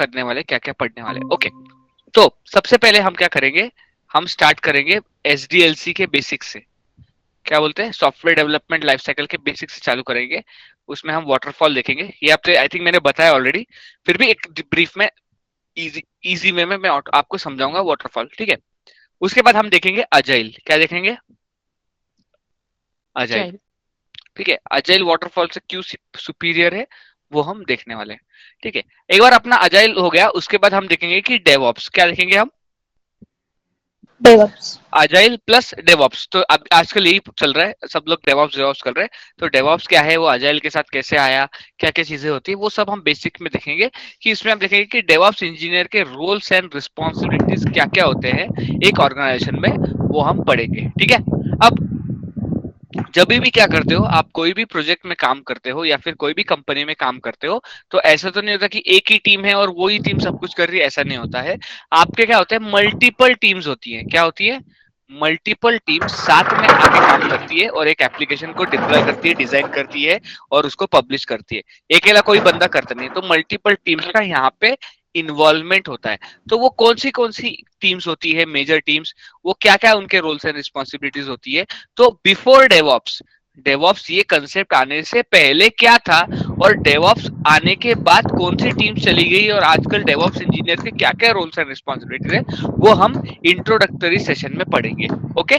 करने वाले, क्या क्या पढ़ने वाले। ओके, तो सबसे पहले हम क्या करेंगे, हम स्टार्ट करेंगे एसडीएलसी के बेसिक से। क्या बोलते हैं, सॉफ्टवेयर डेवलपमेंट लाइफ साइकिल के बेसिक से चालू करेंगे। उसमें हम वाटरफॉल देखेंगे, ये आपसे आई थिंक मैंने बताया ऑलरेडी, फिर भी एक ब्रीफ में इजी इजी वे में मैं आपको समझाऊंगा वाटरफॉल, ठीक है। उसके बाद हम देखेंगे अजाइल, क्या देखेंगे, अजाइल, Agile. ठीक है। अजाइल वाटरफॉल से क्यों सुपीरियर है वो हम देखने वाले हैं, ठीक है। एक बार अपना अजाइल हो गया, उसके बाद हम देखेंगे कि डेवऑप्स, क्या देखेंगे हम, DevOps. Agile plus DevOps. तो अब आजकल यही चल रहा है, सब लोग डेवऑप्स डेवऑप्स कर रहे हैं। तो डेवऑप्स क्या है, वो अजाइल के साथ कैसे आया, क्या क्या चीजें होती है, वो सब हम बेसिक में देखेंगे। कि इसमें हम देखेंगे कि डेवऑप्स इंजीनियर के रोल्स एंड रिस्पॉन्सिबिलिटीज क्या क्या होते हैं एक ऑर्गेनाइजेशन में, वो हम पढ़ेंगे, ठीक है। अब जब भी क्या करते हो आप, कोई भी प्रोजेक्ट में काम करते हो या फिर कोई भी कंपनी में काम करते हो, तो ऐसा तो नहीं होता कि एक ही टीम है और वो ही टीम सब कुछ कर रही है, ऐसा नहीं होता है। आपके क्या होते हैं, मल्टीपल टीम्स होती है, क्या होती है, मल्टीपल टीम्स साथ में आके काम करती है और एक एप्लीकेशन को डिप्लॉय करती है, डिजाइन करती है और उसको पब्लिश करती है। अकेला कोई बंदा करता नहीं है, तो मल्टीपल टीम्स का यहाँ पे इन्वॉल्वमेंट होता है। तो वो कौन सी टीम्स होती है, मेजर टीम्स, वो क्या क्या उनके रोल्स एंड रिस्पॉन्सिबिलिटीज होती है। तो बिफोर डेवऑप्स, डेवऑप्स ये कंसेप्ट आने से पहले क्या था, और डेवऑप्स आने के बाद कौन सी टीम चली गई, और आजकल डेवऑप्स इंजीनियर के क्या क्या रोल्स एंड रिस्पॉन्सिबिलिटीज है, वो हम इंट्रोडक्टरी सेशन में पढ़ेंगे। Okay,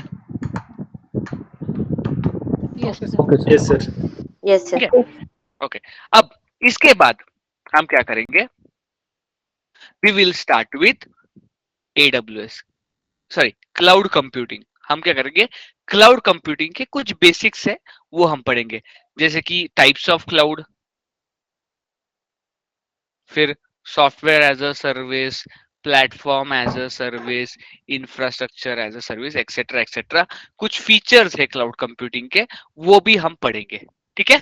Yes, sir. Okay sir. Yes sir. Yes, sir. ठीक है। ओके, अब इसके बाद हम क्या करेंगे, we will start with AWS, sorry cloud computing. हम क्या करेंगे, क्लाउड कंप्यूटिंग के कुछ बेसिक्स है वो हम पढ़ेंगे, जैसे कि टाइप्स ऑफ क्लाउड, फिर software as a service, platform as a service, infrastructure as a service, etcetera etcetera. कुछ फीचर्स है क्लाउड कंप्यूटिंग के, वो भी हम पढ़ेंगे, ठीक है।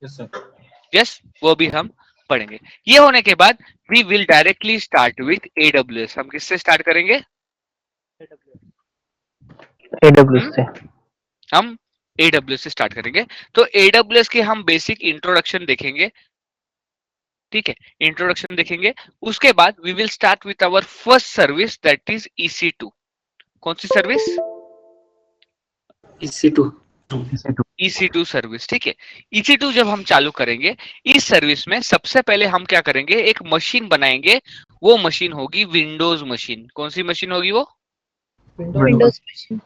Yes sir. यस, वो भी हम पढ़ेंगे। ये होने के बाद we will directly start with AWS. हम किससे स्टार्ट करेंगे, AWS से। हम एडब्ल्यूएस से स्टार्ट करेंगे। तो एडब्ल्यूएस के हम बेसिक इंट्रोडक्शन देखेंगे, ठीक है, इंट्रोडक्शन देखेंगे। उसके बाद we will start with our first service, that is EC2। कौन सी सर्विस, EC2। EC2 सर्विस, ठीक है। EC2 जब हम चालू करेंगे, इस सर्विस में सबसे पहले हम क्या करेंगे, एक मशीन बनाएंगे। वो मशीन होगी विंडोज मशीन। कौन सी मशीन होगी वो, Windows machine.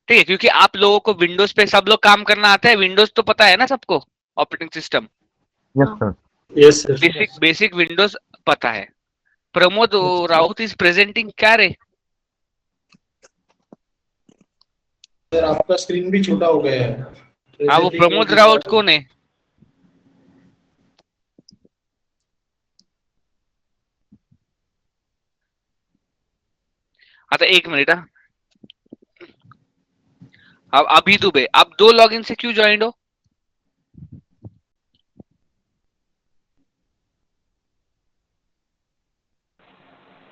ठीक है, क्योंकि आप लोगों को विंडोज पे सब लोग काम करना आता है, विंडोज तो पता है ना सबको, operating system, yes sir. Yes sir. Basic basic Windows पता है। प्रमोद राउत इज प्रेजेंटिंग, क्या रे, सर आपका स्क्रीन भी छोटा हो गया है। हाँ वो प्रमोद राउत कौन है, हाँ तो एक मिनट, अब अभी दुबे, आप 2 लॉगिन से क्यों ज्वाइन हो,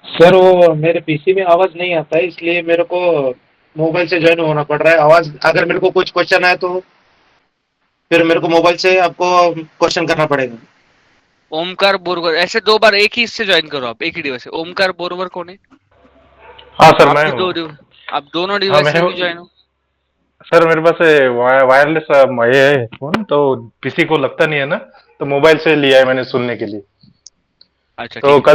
सर वो मेरे पीसी में आवाज नहीं आता है, इसलिए मेरे को मोबाइल से ज्वाइन होना पड़ रहा है। आवाज अगर मेरे को कुछ क्वेश्चन आए तो फिर मेरे को मोबाइल से आपको क्वेश्चन करना पड़ेगा। ओमकार बोरवर, ऐसे 2 बार एक ही इससे ज्वाइन करो आप, एक ही डिवाइस से। ओमकार बोरवर कौन है, हाँ सर आप मैं भी हूँ। आप दोनों हाँ डिवाइस मैं से हूँ क्यों ज्वाइन हो, सर, मेरे पास वायरलेस ये है फोन, तो पीसी को लगता नहीं है ना, तो मोबाइल से लिया है मैंने सुनने के लिए। अच्छा तो ठीक है,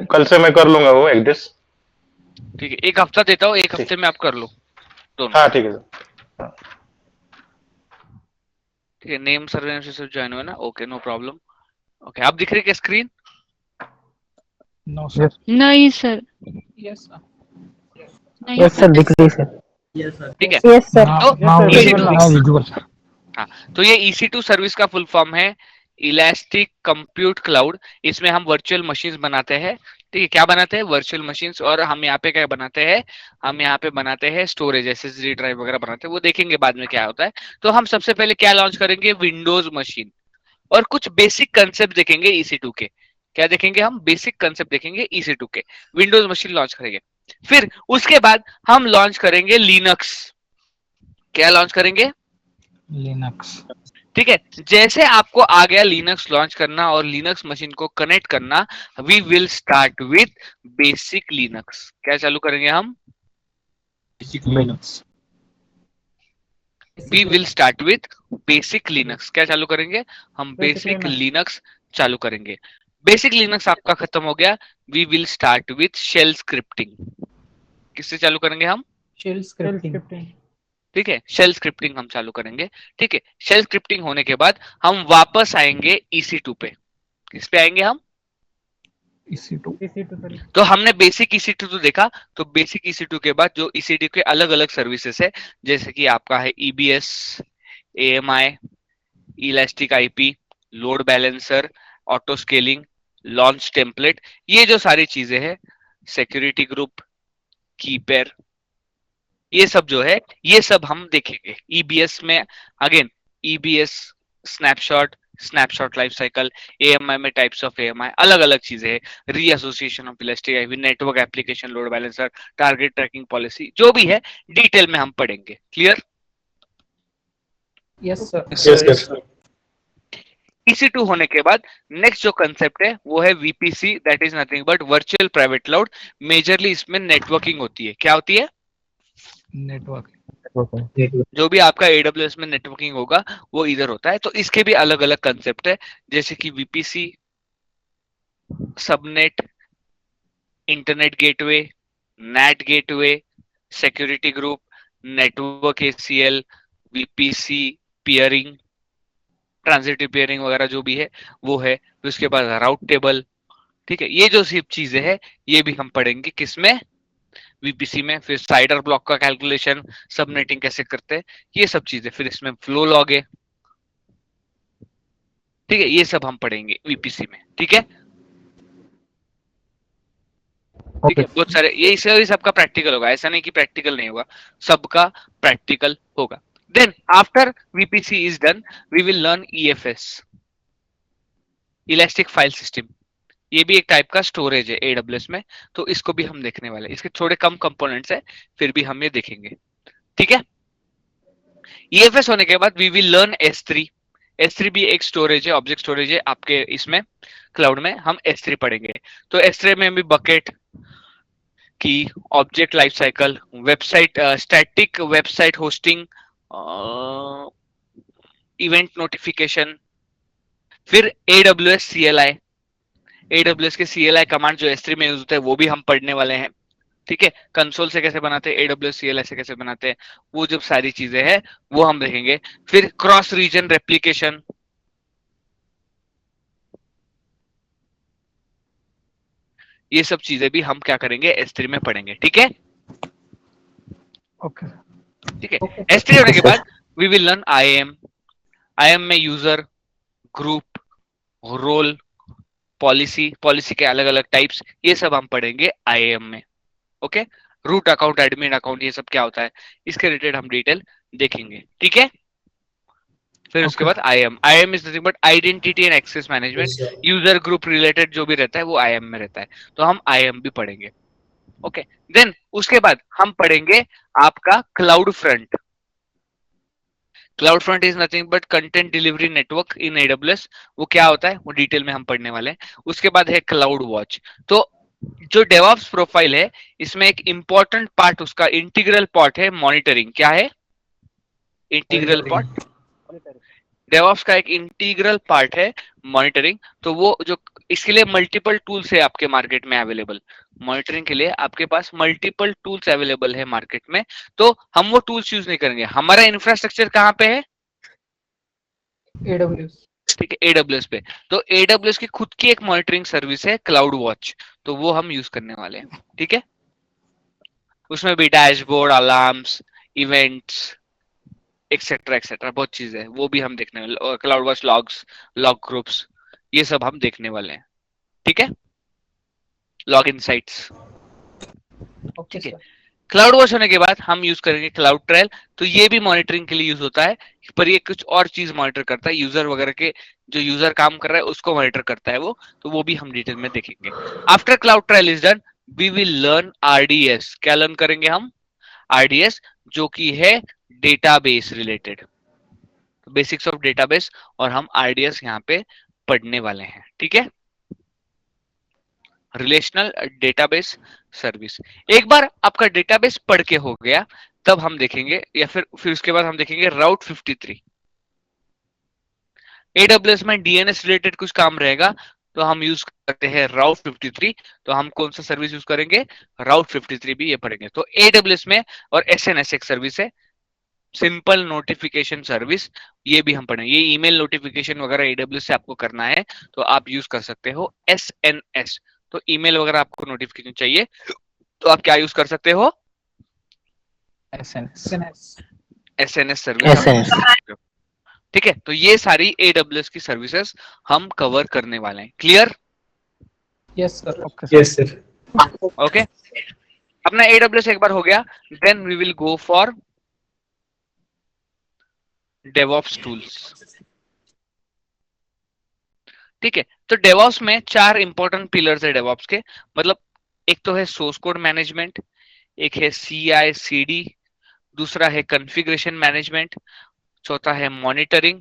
कल से मैं कर लूंगा वो एडजस्ट। ठीक है, एक हफ्ता देता हूँ, एक ठीक। हफ्ते में आप कर लो दोनों, हाँ ठीक है सर। हाँ। ठीक है। नेम सर्वर से सब ज्वाइन हुए ना, ओके नो प्रॉब्लम। ओके, आप दिख रही क्या स्क्रीन, नो सर। नहीं सर, यस सर। नहीं यस सर. सर, दिख रही सर। ठीक है। Yes, sir. तो विजुअल। हाँ, तो ये EC2 सर्विस का फुल फॉर्म है इलास्टिक कंप्यूट क्लाउड। इसमें हम वर्चुअल मशीन्स बनाते हैं, ठीक है, क्या बनाते हैं, वर्चुअल मशीन्स। और हम यहाँ पे क्या बनाते हैं, हम यहाँ पे बनाते हैं स्टोरेज, SSD ड्राइव वगैरह बनाते हैं, वो देखेंगे बाद में क्या होता है। तो हम सबसे पहले क्या लॉन्च करेंगे, विंडोज मशीन, और कुछ बेसिक कंसेप्ट देखेंगे EC2 के। क्या देखेंगे हम, बेसिक कंसेप्ट देखेंगे EC2 के, विंडोज मशीन लॉन्च करेंगे। फिर उसके बाद हम लॉन्च करेंगे लिनक्स। क्या लॉन्च करेंगे, लिनक्स। ठीक है, जैसे आपको आ गया लिनक्स लॉन्च करना और लिनक्स मशीन को कनेक्ट करना, we will start with basic Linux. क्या चालू करेंगे हम? We will start with basic Linux. क्या चालू करेंगे हम? बेसिक लिनक्स चालू करेंगे। बेसिक लिनक्स आपका खत्म हो गया, we will start with shell scripting. किससे चालू करेंगे हम? Shell scripting. ठीक है, शेल स्क्रिप्टिंग हम चालू करेंगे। ठीक है, शेल स्क्रिप्टिंग होने के बाद हम वापस आएंगे EC2 पे। किस पे आएंगे हम? EC2 तो हमने बेसिक EC2 तो देखा, तो बेसिक EC2 के बाद जो EC2 के अलग अलग सर्विसेज है, जैसे कि आपका है EBS, AMI, elastic IP, load balancer, auto scaling, launch template, ये जो सारी चीजें हैं, सिक्योरिटी ग्रुप, कीपेयर, ये सब जो है ये सब हम देखेंगे। EBS में again EBS snapshot, snapshot life cycle, AMI में टाइप्स ऑफ AMI, अलग अलग चीजें हैं, reassociation of elastic IP, network application load balancer, target tracking policy, जो भी है डिटेल में हम पढ़ेंगे। क्लियर? Yes sir. EC2 होने के बाद नेक्स्ट जो कंसेप्ट है वो है VPC, that is nothing but virtual private cloud. Majorly इसमें नेटवर्किंग होती है। क्या होती है? नेटवर्क। जो भी आपका AWS में नेटवर्किंग होगा वो इधर होता है। तो इसके भी अलग अलग कंसेप्ट है, जैसे कि VPC, subnet, internet gateway, NAT gateway, security group, network ACL, VPC, peering, transitive peering वगैरह जो भी है वो है। फिर उसके बाद राउट टेबल। ठीक है, ये जो सिर्फ चीजें हैं ये भी हम पढ़ेंगे किसमें? VPC में। फिर साइडर ब्लॉक का कैलकुलेशन, सबनेटिंग कैसे करते हैं, ये सब चीजें। फिर इसमें फ्लो लॉग है। ठीक है, ये सब हम पढ़ेंगे VPC में। ठीक है, ठीक है, बहुत सारे ये सबका प्रैक्टिकल होगा, ऐसा नहीं कि प्रैक्टिकल नहीं होगा, सबका प्रैक्टिकल होगा। Then after VPC is done, we will learn EFS, elastic file system. ये भी एक टाइप का स्टोरेज है AWS में, तो इसको भी हम देखने वाले हैं। इसके थोड़े कम कंपोनेंट्स है, फिर भी हम ये देखेंगे। ठीक है, EFS होने के बाद we will learn S3। S3 भी एक स्टोरेज है, ऑब्जेक्ट स्टोरेज है आपके इसमें क्लाउड में। हम S3 पढ़ेंगे। तो S3 में भी बकेट की, object life cycle, website, static website hosting, event notification, फिर AWS CLI, AWS के CLI कमांड जो S3 में यूज होते हैं वो भी हम पढ़ने वाले हैं। ठीक है, कंसोल से कैसे बनाते हैं, AWS CLI से कैसे बनाते हैं, वो जब सारी चीजें हैं वो हम देखेंगे। फिर क्रॉस रीजन रेप्लिकेशन, ये सब चीजें भी हम क्या करेंगे S3 में पढ़ेंगे। ठीक है, ओके। ठीक है। S3 होने के बाद we will learn IAM। IAM में user, group, role, policy, policy के अलग अलग टाइप्स, ये सब हम पढ़ेंगे IAM में। Okay, root account, admin account, ये सब क्या होता है इसके रिलेटेड हम डिटेल देखेंगे। ठीक है, फिर उसके बाद IAM is nothing but identity and access management, user group related जो भी रहता है वो IAM में रहता है, तो हम IAM भी पढ़ेंगे। ओके, देन उसके बाद हम पढ़ेंगे आपका cloud front. Cloud front is nothing but content delivery network in AWS। वो क्या होता है वो डिटेल में हम पढ़ने वाले हैं। उसके बाद है क्लाउड वॉच। तो जो डेवऑप्स प्रोफाइल है इसमें एक इंपॉर्टेंट पार्ट, उसका इंटीग्रल पार्ट है मॉनिटरिंग। क्या है? Integral part. डेवऑप्स का एक इंटीग्रल पार्ट है मॉनिटरिंग। तो वो जो, इसके लिए मल्टीपल टूल्स है आपके मार्केट में अवेलेबल। मॉनिटरिंग के लिए आपके पास मल्टीपल टूल्स अवेलेबल है मार्केट में, तो हम वो टूल्स यूज नहीं करेंगे। हमारा इंफ्रास्ट्रक्चर कहाँ पे है? AWS। ठीक है, AWS पे। तो AWS की खुद की एक मॉनिटरिंग सर्विस है क्लाउड वॉच, तो वो हम यूज करने वाले हैं। ठीक है, उसमें भी dashboard, alarms, events, etcetera etcetera बहुत चीजें हैं, वो भी हम देखने वाले। Cloud watch logs, log groups, ये सब हम देखने वाले हैं। ठीक है, लॉग इनसाइट्स। ठीक है, क्लाउड वॉच होने के बाद हम यूज करेंगे क्लाउड ट्रायल। तो ये भी मॉनिटरिंग के लिए यूज होता है, पर ये कुछ और चीज मॉनिटर करता है, यूजर वगैरह के, जो यूजर काम कर रहा है उसको मॉनिटर करता है वो, तो वो भी हम डिटेल में देखेंगे। After cloud trial is done, we will learn RDS। क्या लर्न करेंगे हम? RDS, जो कि है database related. Basics of database, और हम RDS यहाँ पे पढ़ने वाले हैं, ठीक है। Relational database service. एक बार आपका डेटाबेस पढ़ के हो गया, तब हम देखेंगे, या फिर उसके बाद हम देखेंगे राउट 53। AWS में DNS रिलेटेड कुछ काम रहेगा तो हम यूज करते हैं राउट 53। तो हम कौन सा सर्विस यूज करेंगे? राउट 53 भी ये पढ़ेंगे। तो AWS में और SNS एक सर्विस है, सिंपल नोटिफिकेशन सर्विस, ये भी हम पढ़ेंगे। ये ईमेल नोटिफिकेशन वगैरह AWS से आपको करना है तो आप यूज कर सकते हो SNS। तो ईमेल वगैरह आपको नोटिफिकेशन चाहिए तो आप क्या यूज कर सकते हो? SNS service. SNS। ठीक है, तो ये सारी AWS की सर्विसेज हम कवर करने वाले हैं। Clear? Yes, sir. Okay, Yes, sir. Okay, अपना AWS एक बार हो गया, then we will go for DevOps tools. ठीक है, तो DevOps में 4 इंपॉर्टेंट पिलर्स है DevOps के, मतलब एक तो है सोर्स कोड मैनेजमेंट, एक है CI/CD, दूसरा है कॉन्फ़िगरेशन मैनेजमेंट, चौथा है मॉनिटरिंग,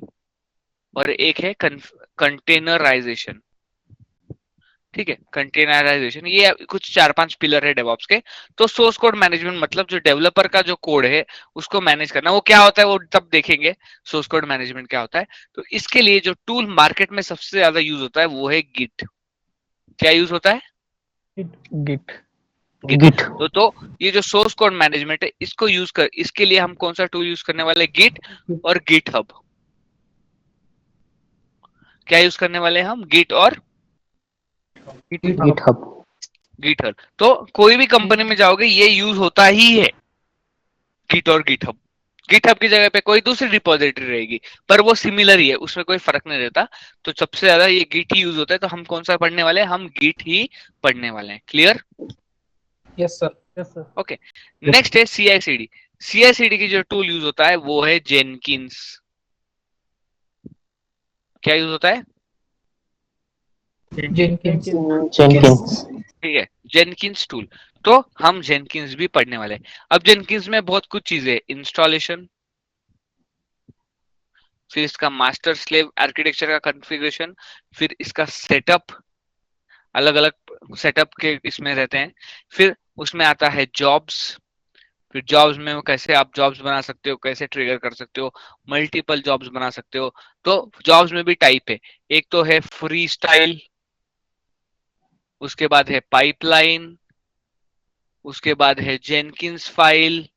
और एक है कंटेनराइजेशन। ठीक है, कंटेनराइजेशन, ये कुछ 4-5 पिलर है डेवऑप्स के। तो सोर्स कोड मैनेजमेंट मतलब जो डेवलपर का जो कोड है उसको मैनेज करना, वो क्या होता है वो तब देखेंगे सोर्स कोड मैनेजमेंट क्या होता है। तो इसके लिए जो टूल मार्केट में सबसे ज्यादा यूज होता है वो है गिट। क्या यूज होता है? Git. Git। तो ये जो सोर्स कोड मैनेजमेंट है इसको यूज कर, इसके लिए हम कौन सा टूल यूज करने वाले? गिट और गिटहब। क्या यूज करने वाले हैं हम? गिट और GitHub। गिटहब। तो कोई भी कंपनी में जाओगे ये यूज होता ही है, गिट और गिटहब। गिटहब की जगह पे कोई दूसरी रिपोजिटरी रहेगी पर वो सिमिलर ही है, उसमें कोई फर्क नहीं रहता। तो सबसे ज्यादा ये गिट ही यूज होता है। तो हम कौन सा पढ़ने वाले हैं? हम गिट ही पढ़ने वाले हैं। Clear? Yes, sir. Yes, sir. Okay, next है CI/CD। CI/CD की जो टूल यूज होता है वो है जेनकिंस। क्या यूज होता है? Jenkins. Jenkins। ठीक है, जेनकिंस टूल। तो हम जेनकिंस भी पढ़ने वाले हैं। अब जेनकिंस में बहुत कुछ चीजें, इंस्टॉलेशन, फिर इसका मास्टर स्लेव आर्किटेक्चर का कॉन्फ़िगरेशन, फिर इसका सेटअप, अलग अलग सेटअप के इसमें रहते हैं। फिर उसमें आता है जॉब्स, फिर जॉब्स में वो कैसे आप जॉब्स बना सकते हो, कैसे ट्रिगर कर सकते हो, मल्टीपल जॉब्स बना सकते हो। तो जॉब्स में भी टाइप है, एक तो है फ्री स्टाइल, उसके बाद है पाइपलाइन, उसके बाद है जेनकिंस फाइल,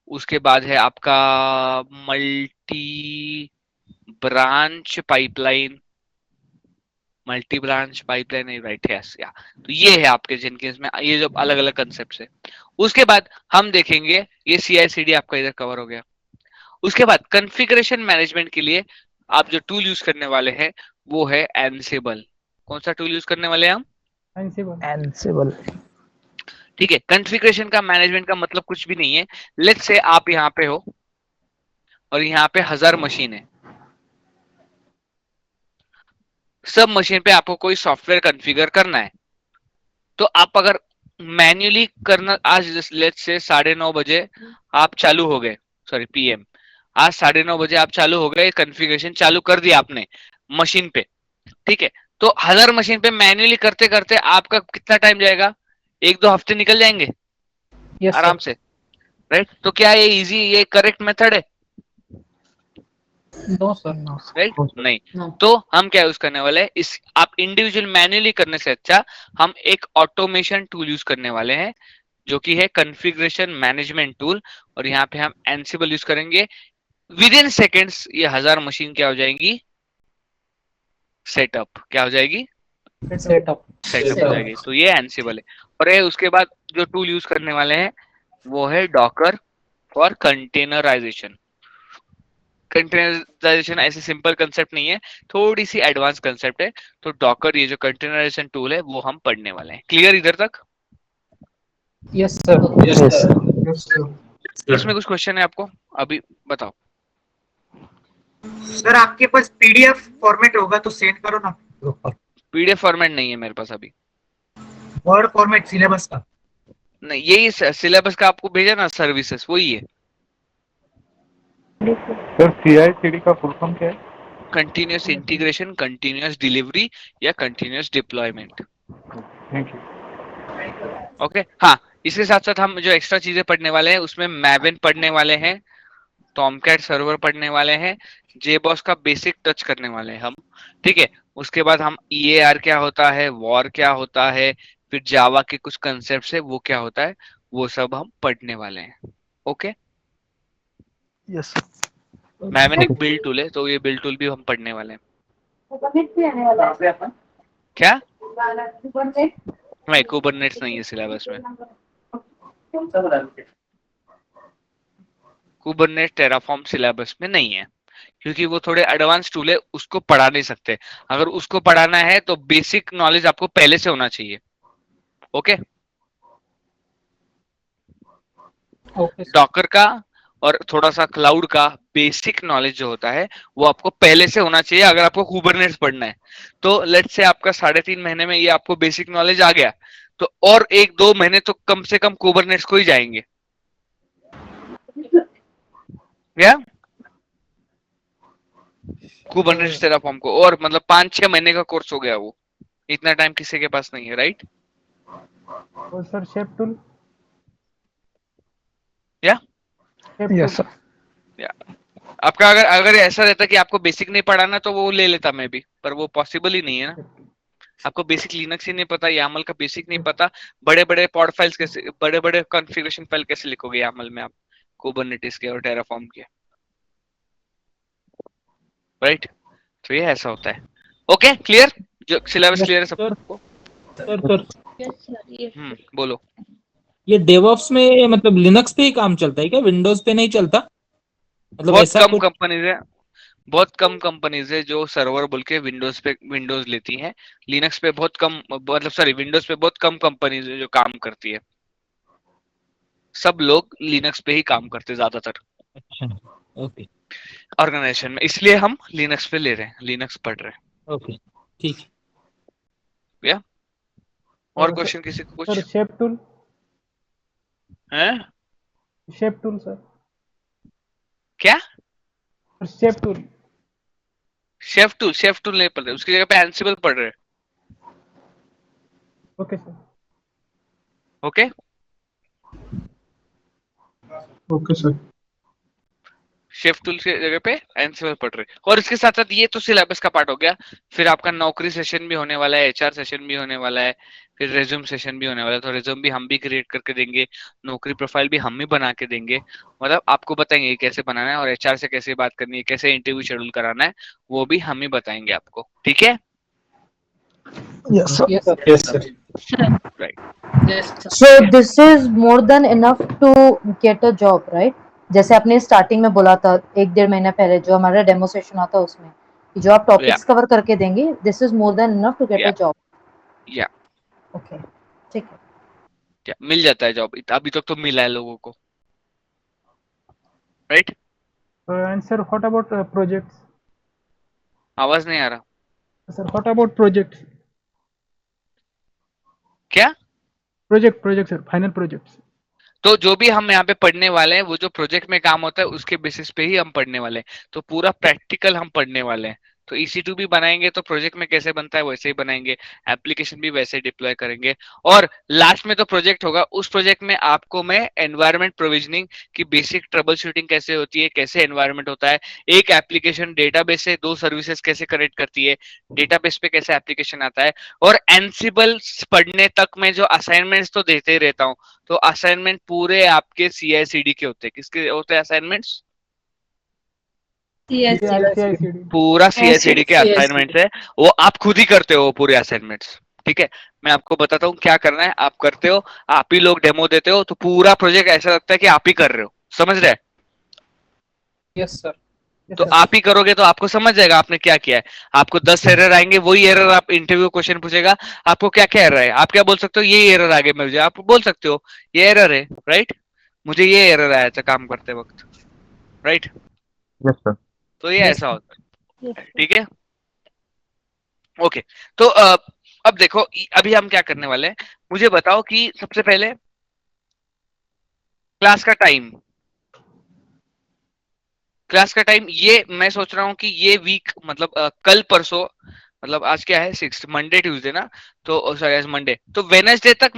उसके बाद है आपका multi branch pipeline, multi branch pipeline, right? Yes, या। तो ये है आपके जेनकिंस में, ये जो अलग अलग कंसेप्ट है। उसके बाद हम देखेंगे, ये CI/CD आपका इधर कवर हो गया। उसके बाद कॉन्फ़िगरेशन मैनेजमेंट के लिए आप जो टूल यूज करने वाले हैं वो है एनसेबल। कौन सा टूल यूज करने वाले हैं हम? Ansible. ठीक है, कॉन्फ़िगरेशन का मैनेजमेंट का मतलब कुछ भी नहीं है। लेट्स से आप यहाँ पे हो और यहाँ पे 1000 मशीन है, सब मशीन पे आपको कोई सॉफ्टवेयर कॉन्फ़िगर करना है। तो आप अगर मैन्युअली करना, आज लेट्स से 9:30 बजे आप चालू हो गए, सॉरी PM, आज 9:30 बजे आप चालू हो गए, कॉन्फ़िगरेशन चालू कर दिया आपने मशीन पे। ठीक है, तो 1000 मशीन पे मैन्युअली करते करते आपका कितना टाइम जाएगा? 1-2 हफ्ते निकल जाएंगे Yes, आराम से, राइट? तो क्या ये इजी, ये करेक्ट मेथड है? No, sir. राइट? नहीं। No. तो हम क्या यूज करने वाले हैं? इस आप इंडिविजुअल मैन्युअली करने से अच्छा हम एक ऑटोमेशन टूल यूज करने वाले हैं जो कि है कॉन्फ़िगरेशन मैनेजमेंट टूल। और यहाँ पे हम एनसिबल यूज करेंगे। विद इन सेकेंड्स ये 1000 मशीन क्या हो जाएंगी? सेटअप। क्या हो जाएगी? Setup. सेटअप हो जाएगी। तो ये एनसिबल है। और ये उसके बाद जो टूल यूज करने वाले हैं वो है डॉकर फॉर कंटेनराइजेशन। कंटेनराइजेशन ऐसे सिंपल कंसेप्ट नहीं है, थोड़ी सी एडवांस कंसेप्ट है। तो डॉकर, ये जो कंटेनराइजेशन टूल है वो हम पढ़ने वाले हैं। क्लियर इधर तक? Yes, sir. Yes, Yes, sir. sir। Yes, sir. इसमें कुछ क्वेश्चन है आपको? अभी बताओ। सर आपके पास PDF फॉर्मेट होगा तो सेंड करो ना ग्रुप पर। PDF फॉर्मेट नहीं है मेरे पास अभी। वर्ड फॉर्मेट सिलेबस का। नहीं, यही सिलेबस का आपको भेजा ना, सर्विसेज वही है। सर CI/CD का फुल फॉर्म क्या है? कंटिन्यूस इंटीग्रेशन, कंटिन्यूस डिलीवरी या continuous deployment. Thank you. Okay, हाँ, इसके साथ साथ हम जो एक्स्ट्रा चीजें पढ़ने वाले हैं उसमें मैवेन पढ़ने वाले हैं, टॉमकैट सर्वर पढ़ने वाले हैं, जेबॉस का बेसिक टच करने वाले हैं हम। ठीक है, उसके बाद हम EAR क्या होता है, वॉर क्या होता है, फिर जावा के कुछ कंसेप्ट है वो क्या होता है, वो सब हम पढ़ने वाले हैं। ओके, यस मैवेन एक बिल्ड टूल है, तो ये बिल्ड टूल भी हम पढ़ने वाले हैं। क्या? नहीं, कुबरनेट्स नहीं है सिलेबस में। कुबरनेट टेराफॉर्म सिलेबस में नहीं है, क्योंकि वो थोड़े एडवांस टूल है, उसको पढ़ा नहीं सकते। अगर उसको पढ़ाना है तो बेसिक नॉलेज आपको पहले से होना चाहिए। Okay, okay sir. डॉकर का और थोड़ा सा क्लाउड का बेसिक नॉलेज जो होता है वो आपको पहले से होना चाहिए। अगर आपको कुबरनेट्स पढ़ना है तो लेट्स से आपका 3.5 महीने में ये आपको बेसिक नॉलेज आ गया, तो और 1-2 महीने तो कम से कम कुबरनेट्स को ही जाएंगे। या कुबरनेट्स टेराफॉर्म को, और मतलब 5-6 महीने का कोर्स हो गया वो। इतना टाइम किसी के पास नहीं है, राइट? और सर शेप टूल। या यस सर। आपका अगर अगर ऐसा रहता कि आपको बेसिक नहीं पढ़ाना तो वो ले लेता मैं भी, पर वो पॉसिबल ही नहीं है ना। आपको बेसिक लिनक्स ही नहीं पता, यामल का बेसिक नहीं पता, बड़े बड़े पॉड फाइल्स कैसे, बड़े बड़े कॉन्फ़िगरेशन फाइल कैसे लिखोगे यामल में आप, कुबरनेटिस के और टेराफॉर्म के, राइट? तो ये ऐसा होता है। Okay, clear? जो सिलेबस क्लियर है सबको? Sir yes sir. बोलो। ये डेवऑप्स में मतलब लिनक्स पे ही काम चलता है क्या, विंडोज पे नहीं चलता? मतलब बहुत ऐसा कम कुछ? कंपनीज है, बहुत कम कंपनीज है जो सर्वर बोल के विंडोज पे विंडोज लेती हैं। लिनक्स पे बहुत कम, मतलब सॉरी, विंडोज पे बहुत कम कंपनीज है जो काम करती है। सब लोग लिनक्स पे ही काम करते हैं ज्यादातर अच्छा, ओके ऑर्गेनाइजेशन में, इसलिए हम लिनक्स पे ले रहे हैं, लिनक्स पढ़ रहे ओके, ठीक है। हैं। या और क्वेश्चन किसी को सर कुछ शेप टूल। है? Shape tool sir. क्या? Shape tool. शेफ टूल नहीं पढ़ रहे, उसकी जगह पे एंसिबल पढ़ रहे हैं। Okay sir. Okay, okay sir. Chef tool की जगह पे एंसिबल पढ़ रहे हैं। और इसके साथ साथ ये तो सिलेबस का पार्ट हो गया, फिर आपका नौकरी सेशन भी होने वाला है, HR सेशन भी होने वाला है, फिर रेज्यूम सेशन भी होने वाला है। तो रेज्यूम भी हम भी क्रिएट करके देंगे, नौकरी प्रोफाइल भी हम ही बना के देंगे, मतलब आपको बताएंगे कैसे बनाना है, और HR से कैसे बात करनी है, कैसे इंटरव्यू शेड्यूल कराना है, वो भी हम ही बताएंगे आपको। ठीक है? Yes sir. Yes sir. Right. So this is more than enough to get a job, right? जैसे आपने स्टार्टिंग में बोला था 1-1.5 महीना पहले जो हमारा डेमो सेशन आता है उसमें कि जो आप टॉपिक्स कवर करके देंगे, this is more than enough to get a job. Yeah okay, ठीक है। क्या मिल जाता है जॉब? अभी तक तो मिला है लोगों को, right? And sir what about projects? आवाज नहीं आ रहा। Sir what about projects? क्या? Project sir, final projects. तो जो भी हम यहाँ पे पढ़ने वाले हैं वो जो प्रोजेक्ट में काम होता है उसके बेसिस पे ही हम पढ़ने वाले हैं, तो पूरा प्रैक्टिकल हम पढ़ने वाले हैं। तो EC2 भी बनाएंगे तो प्रोजेक्ट में कैसे बनता है वैसे ही बनाएंगे, एप्लीकेशन भी वैसे ही डिप्लॉय करेंगे, और लास्ट में तो प्रोजेक्ट होगा, उस प्रोजेक्ट में आपको मैं एनवायरनमेंट प्रोविजनिंग की बेसिक ट्रबल शूटिंग कैसे होती है, कैसे एनवायरनमेंट होता है, एक एप्लीकेशन डेटाबेस से 2 सर्विसेज कैसे कनेक्ट करती है, डेटाबेस पे कैसे एप्लीकेशन आता है, और एनसिबल पढ़ने तक में जो असाइनमेंट्स तो देते ही रहता हूँ। तो असाइनमेंट पूरे आपके CI/CD के होते हैं। किसके होते हैं असाइनमेंट्स? पूरा CI/CD के असाइनमेंट्स है, वो आप खुद ही करते हो पूरे असाइनमेंट्स। ठीक है, मैं आपको बताता हूँ क्या करना है, आप करते हो, आप ही लोग डेमो देते हो, तो पूरा प्रोजेक्ट ऐसा लगता है कि आप ही कर रहे हो, समझ रहे? Yes sir. तो आप ही करोगे तो आपको समझ जाएगा आपने क्या किया है। आपको 10 एरर आएंगे, वही एरर आप इंटरव्यू क्वेश्चन पूछेगा, आपको क्या क्या एरर है, आप क्या बोल सकते हो, ये एरर आ गए मुझे, आप बोल सकते हो ये एरर है, राइट? मुझे ये एरर आया था काम करते वक्त, राइट? Yes sir. तो ये ऐसा होता है, ठीक है? ओके, तो अब देखो अभी हम क्या करने वाले हैं, मुझे बताओ कि सबसे पहले क्लास का टाइम क्लास का टाइम ये मैं सोच रहा हूँ कि ये वीक मतलब कल परसों मतलब आज क्या है 6 मंडे ट्यूसडे ना, तो सॉरी आज मंडे, तो वेनसडे तक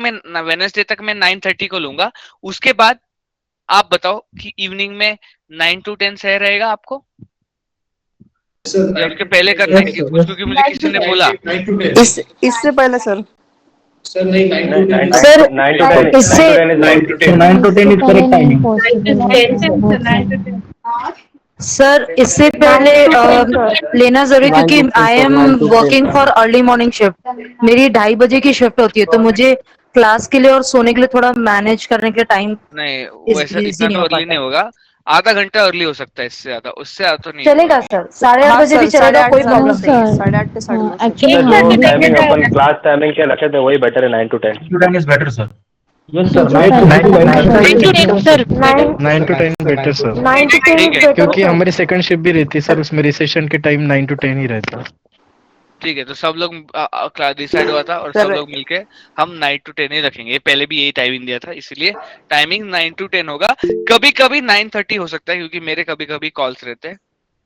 मैं 9:30 को लूंगा। उसके बाद आप बताओ कि इवनिंग में 9 to 10 सही रहेगा आपको, या उसके पहले करना है क्योंकि मुझे किसी ने बोला। इससे पहले sir sir nine to ten इससे 9 to 10 is correct timing. Sir इससे पहले लेना जरूरी, क्योंकि I am working for early morning shift. मेरी 2:30 बजे की शिफ्ट होती है, तो मुझे क्लास के लिए और सोने के लिए थोड़ा मैनेज करने के टाइम नहीं वैसा इजी इतना नहीं तो हो अर्ली पाता नहीं है। होगा, आधा घंटा अर्ली हो सकता है, इससे ज्यादा उससे ज्यादा तो नहीं चलेगा होगा। सर, 8:30 हाँ बजे भी सर, चलेगा, 8:30 कोई ज्यादा प्रॉब्लम सही नहीं है, है। 8:30 से 9:30 सर। एक्चुअली जो टाइमिंग अपन क्लास टाइमिंग के रखे थे वही बेटर है 9 to 10. 9 to 10 is better, sir. Yes sir, 9 to 10 sir 9 to 10 better, sir. 9 to 10 ठीक है क्योंकि हमारी सेकंड शिफ्ट भी रहती है सर, उसमें रिसेशन के टाइम 9 to 10 ही रहता है। ठीक है, तो सब लोग डिसाइड हुआ था और सब सर लोग मिलके हम 9 to 10 ही रखेंगे। पहले भी यही टाइमिंग दिया था, इसलिए टाइमिंग 9 to 10 होगा। कभी कभी 9:30 हो सकता है क्योंकि मेरे कभी कभी कॉल्स रहते हैं,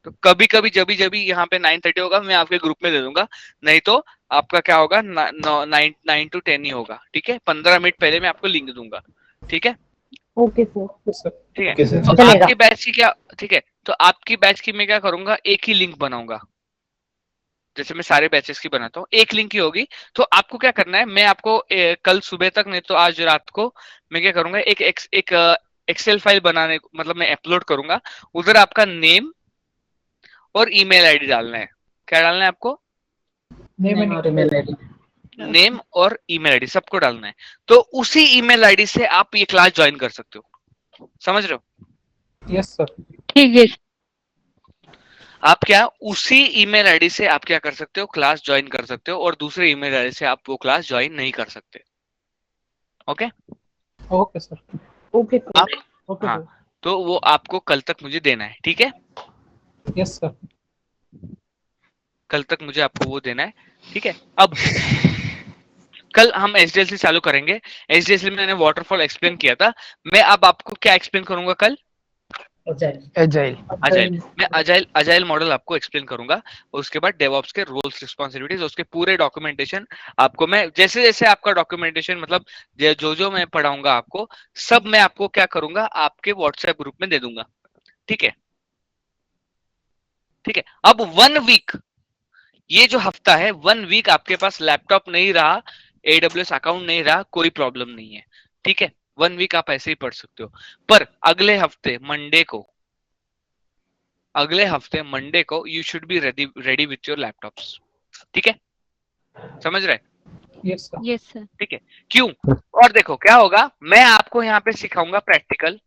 तो कभी कभी जब भी यहाँ पे 9:30 होगा मैं आपके ग्रुप में दे दूंगा, नहीं तो आपका क्या होगा 9 to 10 ही होगा। ठीक है, 15 मिनट पहले मैं आपको लिंक दूंगा। ठीक है, ओके सर, ठीक है। Okay sir. तो चलेगा। आपकी बैच की क्या, ठीक है, तो आपकी बैच की मैं क्या करूंगा, एक ही लिंक बनाऊंगा। जैसे मैं सारे बैचेस की बनाता हूँ, एक लिंक ही होगी। तो आपको क्या करना है, मैं आपको कल सुबह तक नहीं तो आज रात को मैं क्या करूंगा, एक एक्सेल फाइल बनाने मतलब मैं अपलोड करूंगा। उधर आपका नेम और ईमेल आईडी डालना है। क्या डालना है आपको? नेम और ईमेल आईडी सबको डालना है। तो उसी ईमेल आईडी से आप ये क्लास ज्वाइन कर सकते हो। समझ रहे हो? Yes sir. ठीक है आप क्या उसी ईमेल आईडी से आप क्या कर सकते हो, क्लास ज्वाइन कर सकते हो, और दूसरे ईमेल आईडी से आप वो क्लास ज्वाइन नहीं कर सकते। Okay okay sir. ओके आप ओके हाँ, तो वो आपको कल तक मुझे देना है। ठीक है, यस सर। कल तक मुझे आपको वो देना है। ठीक है, अब कल हम एचडीएलसी चालू करेंगे। एचडीएलसी में मैंने वाटरफॉल एक्सप्लेन किया था, मैं अब आपको क्या एक्सप्लेन करूंगा कल? एजाइल। अजाइल। मैं अजाइल मॉडल आपको एक्सप्लेन करूंगा। उसके बाद डेवऑप्स के रोल्स रिस्पॉन्सिबिलिटीज, उसके पूरे डॉक्यूमेंटेशन आपको मैं जैसे जैसे आपका डॉक्यूमेंटेशन मतलब जो मैं पढ़ाऊंगा आपको, सब मैं आपको क्या करूंगा, आपके व्हाट्सएप ग्रुप में दे दूंगा। ठीक है, ठीक है। अब 1 वीक, ये जो हफ्ता है 1 वीक आपके पास लैपटॉप नहीं रहा, AWS अकाउंट नहीं रहा, कोई प्रॉब्लम नहीं है। ठीक है, 1 वीक आप ऐसे ही पढ़ सकते हो। पर अगले हफ्ते मंडे को you should be ready with your laptops. ठीक है, समझ रहे? Yes sir. यस सर ठीक है, क्यों? और देखो क्या होगा, मैं आपको यहाँ पे सिखाऊंगा प्रैक्टिकल,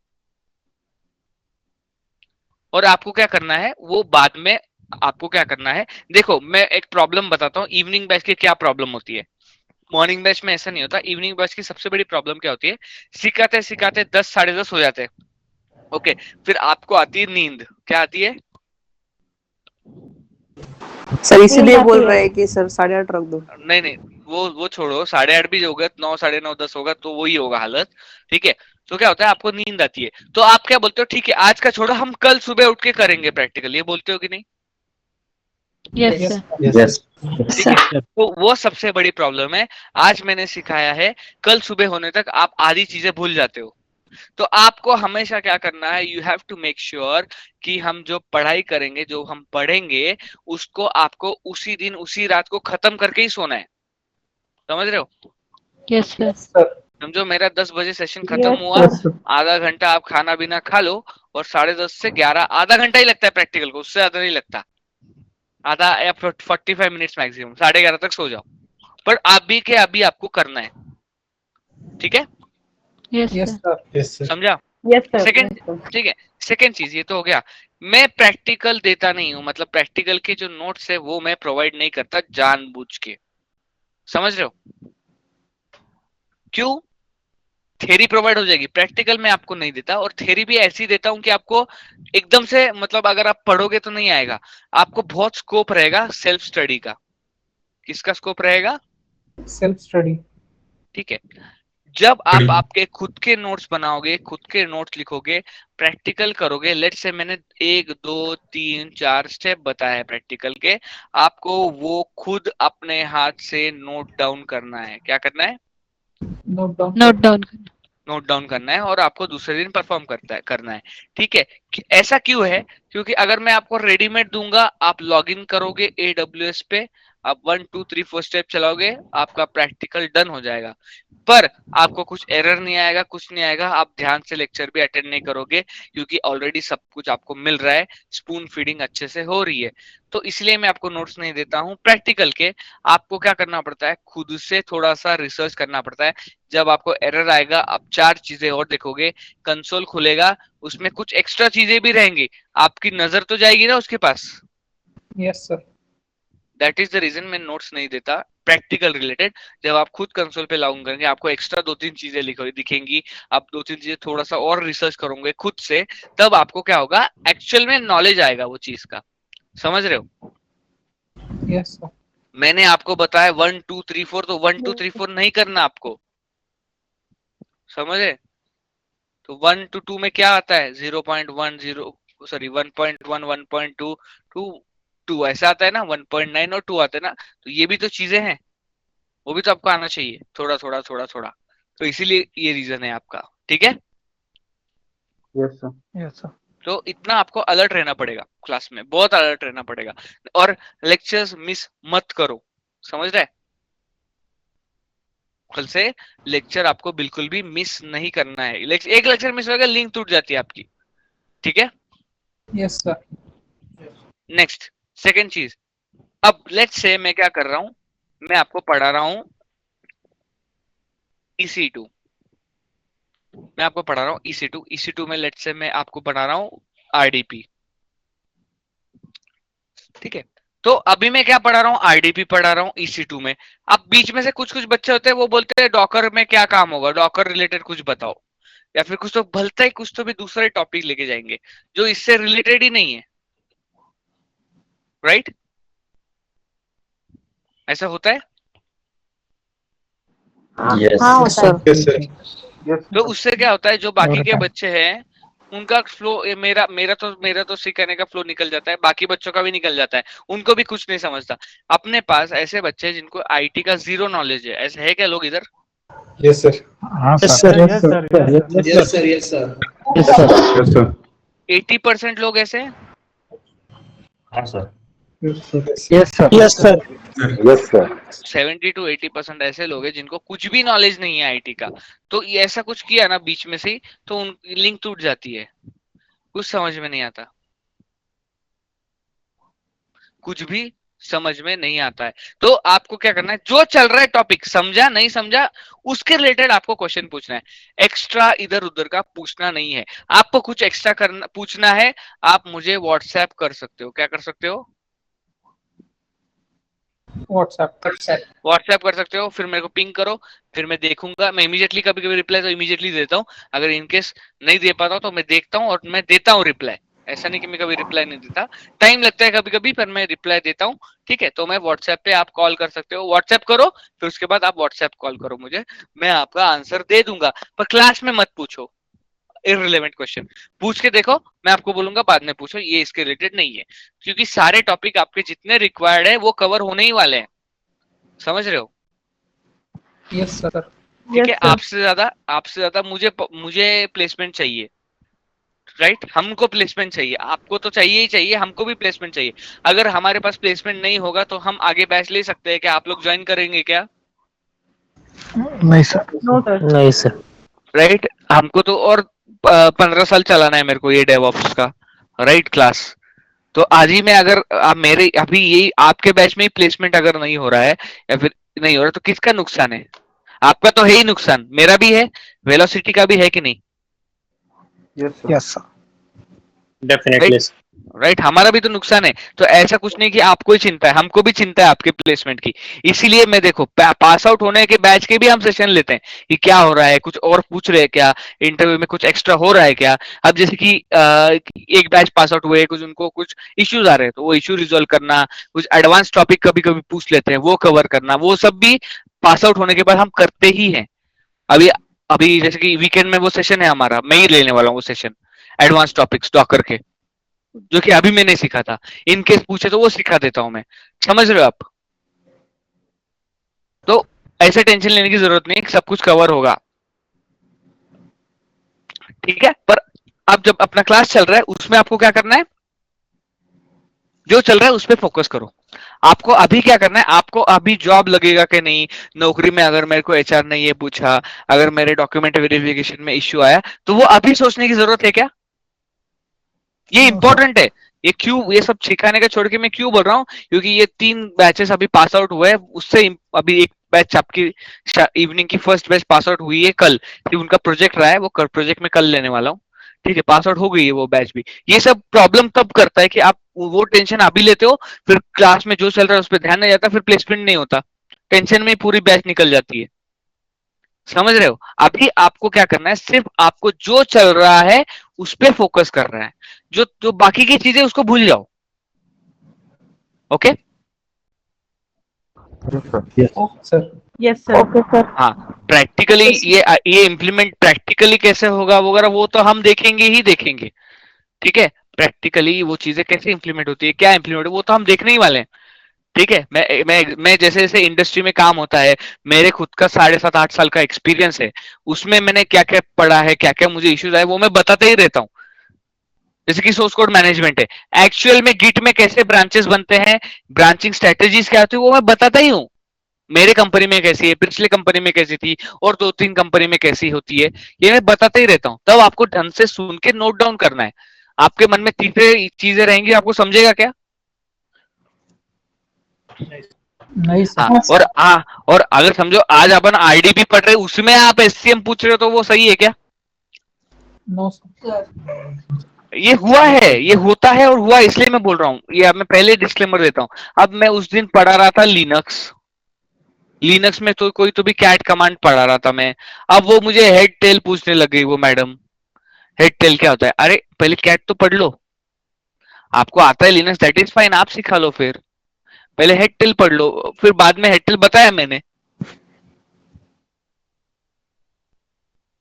और आपको क्या करना है वो बाद में आपको क्या करना है। देखो मैं एक प्रॉब्लम बताता हूँ, इवनिंग बैच की क्या प्रॉब्लम होती है। मॉर्निंग बैच में ऐसा नहीं होता। इवनिंग बैच की सबसे बड़ी प्रॉब्लम क्या होती है, सिखाते सिखाते 10 साढ़े 10 हो जाते हैं। ओके, फिर आपको आती है नींद। क्या आती है? सर इसीलिए बोल रहे हैं कि सर 8:30 रख दो। नहीं वो छोड़ो, 8:30 भी होगा, 9 साढ़े 9 10 होगा तो वही होगा हालत। ठीक है, तो क्या होता है आपको नींद आती है, तो आप क्या बोलते हो, ठीक है आज का छोड़ो, हम कल सुबह उठ के करेंगे प्रैक्टिकल, ये बोलते हो कि नहीं? Yes sir Yes. ठीक है, तो वो सबसे बड़ी प्रॉब्लम है। आज मैंने सिखाया है, कल सुबह होने तक आप आधी चीजें भूल जाते हो। तो आपको हमेशा क्या करना है, you have to make sure कि हम जो पढ़ाई करेंगे, जो हम पढ़ेंगे, उसको आपको उसी दिन उसी रात को खत्म करके ही सोना है। समझ रहे हो? यस सर समझो मेरा 10 बजे सेशन खत्म हुआ, आधा घंटा आप खाना पीना खा लो, और 10:30 से 11 आधा घंटा ही लगता है प्रैक्टिकल को, उससे ज्यादा नहीं लगता, आधा या 45 मिनट्स मैक्सिमम। 11:30 तक सो जाओ, पर अभी के अभी आपको करना है। ठीक है, yes yes sir sir. Yes sir. समझा? Yes sir. सेकंड, ठीक है, सेकंड चीज ये तो हो गया, मैं प्रैक्टिकल देता नहीं हूं, मतलब प्रैक्टिकल के जो नोट्स है वो मैं प्रोवाइड नहीं करता जानबूझ के। समझ रहे हो? क्यों? थ्योरी प्रोवाइड हो जाएगी, प्रैक्टिकल मैं आपको नहीं देता, और थ्योरी भी ऐसी देता हूं कि आपको एकदम से मतलब अगर आप पढ़ोगे तो नहीं आएगा, आपको बहुत स्कोप रहेगा सेल्फ स्टडी का। किसका स्कोप रहेगा? Self study. ठीक है, जब आप आपके खुद के नोट्स बनाओगे, खुद के नोट्स लिखोगे, प्रैक्टिकल करोगे, लेट्स से मैंने 1 2 3 4 स्टेप बताया प्रैक्टिकल के, आपको वो खुद अपने हाथ से नोट डाउन करना है। क्या करना है? नोट डाउन नोट डाउन करना है और आपको दूसरे दिन परफॉर्म करना है। ठीक है, ऐसा क्यों है? क्योंकि अगर मैं आपको रेडीमेड दूंगा, आप लॉगिन करोगे AWS पे, आप 1 2 3 4 स्टेप चलाओगे, आपका प्रैक्टिकल डन हो जाएगा, पर आपको कुछ एरर नहीं आएगा, कुछ नहीं आएगा, आप ध्यान से लेक्चर भी अटेंड नहीं करोगे, क्योंकि ऑलरेडी सब कुछ आपको मिल रहा है, स्पून फीडिंग अच्छे से हो रही है। तो इसलिए मैं आपको नोट्स नहीं देता हूँ। प्रैक्टिकल के आपको क्या करना पड़ता है? खुद से थोड़ा सा रिसर्च करना पड़ता है। जब आपको एरर आएगा, आप 4 चीजें और देखोगे, कंसोल खुलेगा, उसमें कुछ एक्स्ट्रा चीजें भी रहेंगी, आपकी नजर तो जाएगी ना उसके पास। Yes sir. That is the reason मैं नोट्स नहीं देता प्रैक्टिकल रिलेटेड। जब आप खुद कंसोल पे लॉगिन करेंगे, आपको एक्स्ट्रा 2-3 चीजें दिखेंगी, आप 2-3 चीजें थोड़ा सा और रिसर्च करोगे खुद से, तब आपको क्या होगा? एक्चुअल में नॉलेज आएगा वो चीज का। समझ रहे हो? Yes sir. मैंने आपको बताया 1 2 3 4, तो 1 2 3 4 नहीं करना आपको, समझे? तो 1 to 2 में क्या आता है? 0.10 सॉरी 1.1 1.2 2 ऐसा आता है ना, 1.9 और 2 आते हैं ना। तो ये भी तो चीजें हैं, वो भी तो आपको आना चाहिए थोड़ा थोड़ा थोड़ा थोड़ा। तो इसीलिए ये रीजन है आपका। ठीक है? Yes sir. Yes sir. तो इतना आपको अलर्ट रहना पड़ेगा, क्लास में बहुत अलर्ट रहना पड़ेगा, और लेक्चर्स मिस मत करो। समझ रहे? कल से लेक्चर आपको बिल्कुल भी मिस नहीं करना है। एक लेक्चर मिस होगा, लिंक टूट जाती है आपकी। ठीक है? Yes sir. नेक्स्ट, सेकेंड चीज, अब लेट्स से मैं क्या कर रहा हूं, मैं आपको पढ़ा रहा हूं EC2, मैं आपको पढ़ा रहा हूं EC2 में लेट्स से मैं आपको पढ़ा रहा हूं RDP। ठीक है, तो अभी मैं क्या पढ़ा रहा हूं? RDP पढ़ा रहा हूं EC2 में। अब बीच में से कुछ कुछ बच्चे होते हैं, वो बोलते हैं डॉकर में क्या काम होगा, डॉकर रिलेटेड कुछ बताओ, या फिर कुछ तो भलता ही कुछ तो भी दूसरे टॉपिक लेके जाएंगे जो इससे रिलेटेड ही नहीं है। राइट? ऐसा होता है? हाँ सर। तो उससे क्या होता है, जो बाकी के बच्चे हैं उनका फ्लो, मेरा तो सिखाने का फ्लो निकल जाता है, बाकी बच्चों का भी निकल जाता है, उनको भी कुछ नहीं समझता। अपने पास ऐसे बच्चे हैं जिनको IT का 0 नॉलेज है, ऐसे है क्या लोग इधर? Yes sir. हाँ sir. Yes sir. Yes sir. Yes sir. 80% लोग ऐसे हैं। हाँ sir. Yes sir. Yes sir. Yes sir. 70 to 80% ऐसे लोग हैं जिनको कुछ भी नॉलेज नहीं है IT का। तो ये ऐसा कुछ किया ना बीच में से ही, तो उन लिंक टूट जाती है, कुछ समझ में नहीं आता, कुछ भी समझ में नहीं आता है। तो आपको क्या करना है, जो चल रहा है टॉपिक, समझा नहीं समझा, उसके रिलेटेड आपको क्वेश्चन पूछना है। एक्स्ट्रा इधर उधर का पूछना नहीं है। आपको कुछ एक्स्ट्रा करना पूछना है, आप मुझे व्हाट्सएप कर सकते हो। क्या कर सकते हो? व्हाट्सएप कर सकते हो। फिर मेरे को पिंग करो, फिर मैं देखूंगा। मैं इमीडिएटली कभी कभी रिप्लाई तो इमीडिएटली देता हूँ, अगर इनकेस नहीं दे पाता हूँ तो मैं देखता हूँ और मैं देता हूँ रिप्लाई। ऐसा नहीं कि मैं कभी रिप्लाई नहीं देता, टाइम लगता है कभी कभी, पर मैं रिप्लाई देता हूँ। ठीक है? तो मैं व्हाट्सएप पे आप कॉल कर सकते हो, व्हाट्सएप करो, फिर उसके बाद आप व्हाट्सएप कॉल करो मुझे, मैं आपका आंसर दे दूंगा। पर क्लास में मत पूछो इररिलेवेंट क्वेश्चन, पूछ के देखो, मैं आपको बोलूंगा बाद में पूछो, ये इसके रिलेटेड नहीं है, क्योंकि सारे टॉपिक आपके जितने रिक्वायर्ड है वो कवर होने ही वाले हैं। समझ रहे हो? Yes sir. ठीक है? आपसे ज्यादा मुझे प्लेसमेंट चाहिए। राइट? हमको प्लेसमेंट चाहिए, आपको तो चाहिए ही चाहिए, हमको भी प्लेसमेंट चाहिए। अगर हमारे पास प्लेसमेंट नहीं होगा तो हम आगे बैच ले सकते हैं क्या? आप लोग ज्वाइन करेंगे क्या? नहीं सर। नहीं सर। राइट? हमको तो और 15 साल चलाना है मेरे को ये डेवऑप्स का, राइट? क्लास तो आज ही में अगर आप मेरे अभी यही आपके बैच में ही प्लेसमेंट अगर नहीं हो रहा है या फिर नहीं हो रहा, तो किसका नुकसान है? आपका तो है ही नुकसान, मेरा भी है, वेलोसिटी का भी है कि नहीं? Yes sir. डेफिनेटली। राइट? हमारा भी तो नुकसान है। तो ऐसा कुछ नहीं कि आपको ही चिंता है, हमको भी चिंता है आपके प्लेसमेंट की। इसीलिए मैं देखो पास आउट होने के बैच के भी हम सेशन लेते हैं कि क्या हो रहा है, कुछ और पूछ रहे हैं क्या, इंटरव्यू में कुछ एक्स्ट्रा हो रहा है क्या। अब जैसे कि एक बैच पास आउट हुए, कुछ उनको कुछ इश्यूज आ रहे हैं, तो वो इश्यू रिजोल्व करना, कुछ एडवांस टॉपिक कभी कभी पूछ लेते हैं, वो कवर करना, वो सब भी पास आउट होने के बाद हम करते ही हैं। अभी अभी जैसे कि वीकेंड में वो सेशन है हमारा, मैं ही लेने वाला हूँ वो सेशन, एडवांस टॉपिक्स डॉकर के, जो कि अभी मैंने सीखा था। इन केस पूछे तो वो सिखा देता हूँ मैं, समझ रहे हो आप? तो ऐसे टेंशन लेने की जरूरत नहीं, सब कुछ कवर होगा, ठीक है। पर अब जब अपना क्लास चल रहा है उसमें आपको क्या करना है, जो चल रहा है उस पर फोकस करो। आपको अभी क्या करना है, आपको अभी जॉब लगेगा कि नहीं, नौकरी में अगर मेरे को एचआर ने ये पूछा, अगर मेरे डॉक्यूमेंट वेरिफिकेशन में इश्यू आया, तो वो अभी सोचने की जरूरत है क्या? ये इंपॉर्टेंट है। ये क्यों, ये सब सिखाने का छोड़ के मैं क्यों बोल रहा हूँ, क्योंकि ये 3 बैचेस अभी पास आउट हुए हैं, उससे अभी एक बैच आपकी इवनिंग की फर्स्ट बैच पास आउट हुई है कल, उनका प्रोजेक्ट रहा है, वो प्रोजेक्ट में कल लेने वाला हूँ, ठीक है। पास आउट हो गई है वो बैच भी। ये सब प्रॉब्लम तब करता है कि आप वो टेंशन अभी लेते हो, फिर क्लास में जो चल रहा है उस पर ध्यान नहीं जाता, फिर प्लेसमेंट नहीं होता, टेंशन में पूरी बैच निकल जाती है, समझ रहे हो? अभी आपको क्या करना है, सिर्फ आपको जो चल रहा है उस पर फोकस करना है, जो जो बाकी की चीजें उसको भूल जाओ, okay? Sir yes sir. Okay sir. हाँ, प्रैक्टिकली ये इम्प्लीमेंट प्रैक्टिकली कैसे होगा वगैरह वो तो हम देखेंगे ही देखेंगे, ठीक है। प्रैक्टिकली वो चीजें कैसे इंप्लीमेंट होती है, क्या इंप्लीमेंट, वो तो हम देखने ही वाले हैं, ठीक है। मैं जैसे जैसे इंडस्ट्री में काम होता है, मेरे खुद का 7.5-8 साल का एक्सपीरियंस है, उसमें मैंने क्या क्या पढ़ा है, क्या क्या मुझे इश्यूज आए, वो मैं बताते ही रहता हूँ। जैसे कि सोर्स कोड मैनेजमेंट है, एक्चुअल में गिट में कैसे ब्रांचेस बनते हैं, ब्रांचिंग स्ट्रेटेजीज क्या होती है, वो मैं बताता ही हूँ। मेरे कंपनी में कैसी है, पिछले कंपनी में कैसी थी, और 2-3 कंपनी में कैसी होती है, ये मैं बताते ही रहता हूँ। तब आपको ढंग से सुन के नोट डाउन करना है। आपके मन में तीसरे चीजें रहेंगी, आपको समझेगा क्या? नहीं सर। और अगर समझो आज अपन आईडीपी पढ़ रहे, उसमें आप एससीएम पूछ रहे हो, तो वो सही है क्या? No sir. ये हुआ है, ये होता है, और हुआ इसलिए मैं बोल रहा हूँ, ये अब मैं पहले डिस्क्लेमर देता हूँ। अब मैं उस दिन पढ़ा रहा था लिनक्स में, तो कोई तो भी कैट कमांड पढ़ा रहा था मैं। अब वो मुझे हेड टेल पूछने लग गई वो मैडम, हेड टेल क्या होता है? अरे पहले कैट तो पढ़ लो, आपको आता है लिनक्स, दैट इज फाइन, आप सिखा लो, फिर पहले हेड टेल पढ़ लो, फिर बाद में हेड टेल बताया मैंने,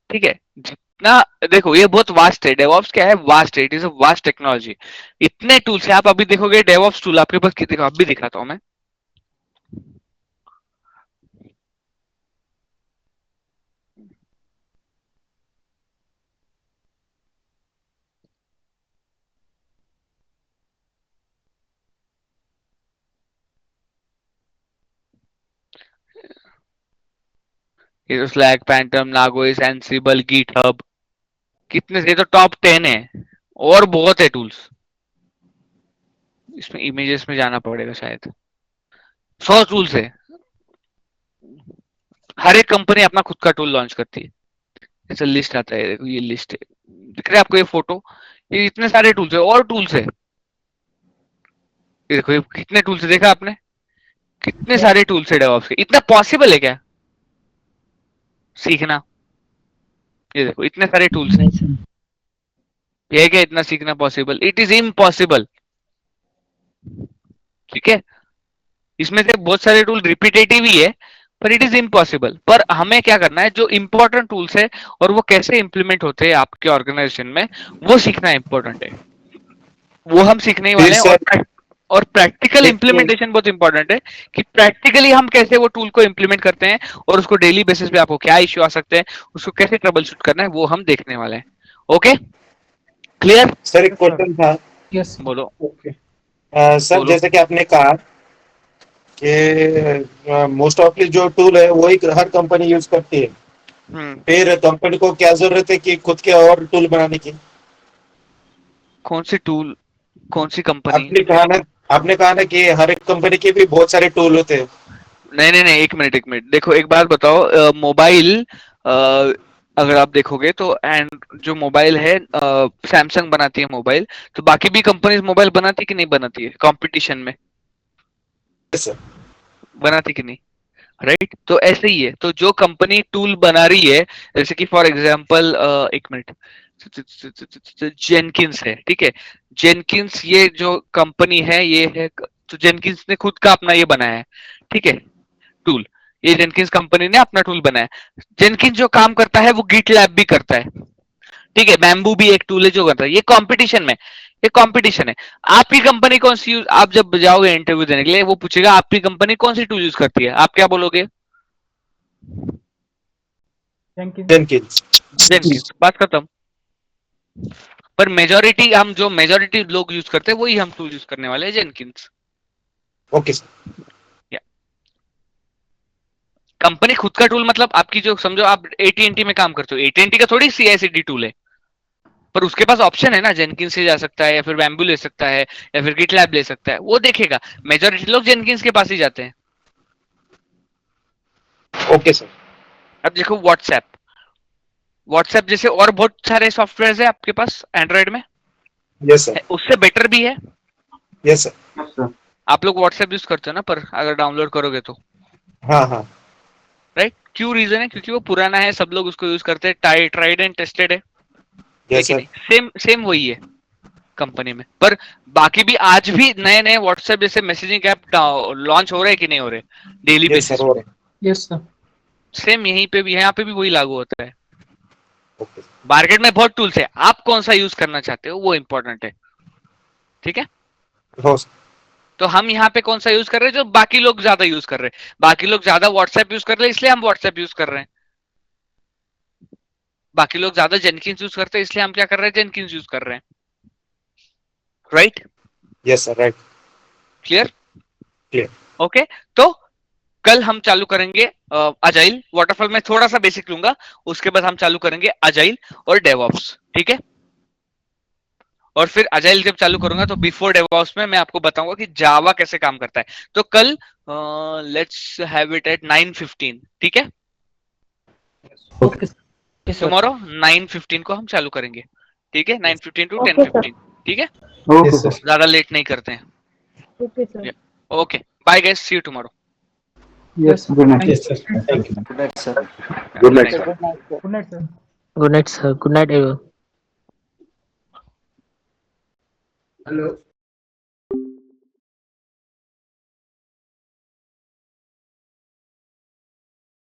ठीक है। जितना देखो, ये बहुत वास्ट है, डेवऑप्स क्या है, वास्ट है, it is a vast technology. इतने टूल्स है, आप अभी देखोगे डेवऑप्स टूल आपके पास कितने, अभी दिखाता हूं मैं। ये तो स्लैक, पैंटम, नागोइस, एंसिबल, गिटहब, कितने से, तो टॉप 10 है, और बहुत है टूल्स। इसमें इमेजेस में जाना पड़ेगा शायद, 100 टूल्स है। हर एक कंपनी अपना खुद का टूल लॉन्च करती है, ऐसा लिस्ट आता है, देखो ये लिस्ट है, दिख रहा है आपको ये फोटो, ये इतने सारे टूल्स है, और टूल्स है, ये देखो, ये कितने टूल्स है, देखा आपने? कितने सारे टूल्स है डेवऑप्स के, इतना पॉसिबल है क्या सीखना? ये देखो इतने सारे टूल्स है, ये क्या इतना सीखना पॉसिबल? इट इज इम्पॉसिबल, ठीक है। इसमें से बहुत सारे टूल रिपीटेटिव ही है, पर इट इज इम्पॉसिबल। पर हमें क्या करना है, जो इंपॉर्टेंट टूल्स है और वो कैसे इंप्लीमेंट होते हैं आपके ऑर्गेनाइजेशन में, वो सीखना इंपॉर्टेंट है, वो हम सीखने ही वाले हैं। और प्रैक्टिकल इंप्लीमेंटेशन बहुत इंपॉर्टेंट है, कि प्रैक्टिकली हम कैसे वो टूल को इंप्लीमेंट करते हैं, और उसको डेली बेसिस पे आपको क्या इश्यू आ सकते हैं, उसको कैसे ट्रबल शूट करना है, वो हम देखने वाले हैं। Okay, clear? सर एक क्वेश्चन था। यस बोलो। सर बोलो। जैसे कि आपने कहा कि मोस्ट ऑफली जो टूल है वही हर कंपनी यूज करती है, फिर कंपनी को क्या जरूरत है कि खुद के और टूल बनाने की? कौन सी टूल, कौन सी कंपनी? आपने कहा ना कि हर एक कंपनी के भी बहुत सारे टूल होते हैं। नहीं, एक मिनट देखो, एक बात बताओ, मोबाइल, अगर आप देखोगे तो, एंड जो मोबाइल है, सैमसंग बनाती है मोबाइल, तो बाकी भी कंपनीज मोबाइल बनाती है कि नहीं बनाती है कंपटीशन में? सर बनाती कि नहीं, राइट? तो ऐसे ही है, तो जो कंपनी टूल बना रही है, जैसे कि फॉर एग्जांपल, एक मिनट, जेनकिंस है, ठीक है। जेनकिंस ये जो कंपनी है, ये है, तो जेनकिंस ने खुद का अपना ये बनाया है, ठीक है, टूल। ये जेनकिंस कंपनी ने अपना टूल बनाया। जेनकिंस जो काम करता है वो गिटलैब भी करता है, ठीक है। बैम्बू भी एक टूल है जो करता है। ये कंपटीशन में, ये कंपटीशन है। आपकी कंपनी कौन सी यूज, आप जब जाओगे इंटरव्यू देने के लिए वो पूछेगा आपकी कंपनी कौन सी टूल यूज करती है, आप क्या बोलोगे? जेनकिंस। जेनकिंस, बात खत्म। पर मेजोरिटी, हम जो मेजोरिटी लोग यूज करते हैं वही हम टूल यूज करने वाले हैं, जेनकिंस। Okay sir. कंपनी खुद का टूल मतलब आपकी जो, समझो आप AT&T में काम करते हो, AT&T का थोड़ी CI/CD टूल है, पर उसके पास ऑप्शन है ना, जेनकिंस से जा सकता है या फिर बैम्बू ले सकता है या फिर गिटलैब ले सकता है, वो देखेगा। मेजोरिटी लोग जेनकिंस के पास ही जाते हैं। Okay sir. अब देखो व्हाट्सएप, व्हाट्सएप जैसे और बहुत सारे सॉफ्टवेयर है आपके पास एंड्रॉइड में, यस सर। उससे बेटर भी है। Yes sir. आप लोग व्हाट्सएप यूज करते हो ना, पर अगर डाउनलोड करोगे तो, हाँ हाँ। राइट? क्यों? रीजन है क्योंकि वो पुराना है, सब लोग उसको यूज करते हैं, ट्राइड एंड टेस्टेड है, यस कि सर। नहीं? सेम सेम वही है कंपनी में। पर बाकी भी आज भी नए नए व्हाट्सएप जैसे मैसेजिंग ऐप लॉन्च हो रहे हैं कि नहीं हो रहे डेली यस बेसिस सर हो पे? रहा यस सर। सेम यहीं पे भी, यहाँ पे भी वही लागू होता है। ओके। मार्केट में बहुत टूल्स है, आप कौन सा यूज करना चाहते हो वो इंपॉर्टेंट है, ठीक है। हो सर। तो हम यहाँ पे कौन सा यूज कर रहे हैं जो बाकी लोग ज्यादा यूज कर रहे हैं? बाकी लोग ज्यादा व्हाट्सएप यूज कर रहे हैं इसलिए हम व्हाट्सएप यूज कर रहे हैं। बाकी लोग ज्यादा जेनकिंस यूज करते हैं इसलिए हम क्या कर रहे हैं? जेनकिंस यूज कर रहे हैं, right? Yes sir. Right. Clear? Clear. Okay. तो कल हम चालू करेंगे अजाइल। वाटरफॉल में थोड़ा सा बेसिक लूंगा, उसके बाद हम चालू करेंगे अजाइल और डेवऑप्स, ठीक है। और फिर अजाइल जब चालू करूंगा तो बिफोर डेवऑप्स में मैं आपको बताऊंगा कि जावा कैसे काम करता है। तो कल लेट्स हैव इट एट 9:15, ठीक है। Okay sir. टुमारो 9:15 को हम चालू करेंगे, ठीक है। 9:15 टू Okay, 10:15, ठीक है। Okay sir. ज्यादा लेट नहीं करते हैं। Okay, sir. Okay, bye guys, see you tomorrow. Yes good night. Yes, sir. Thank you. Good night, sir. Good night sir. Good night sir. Good night, sir. Good night, everyone. Hello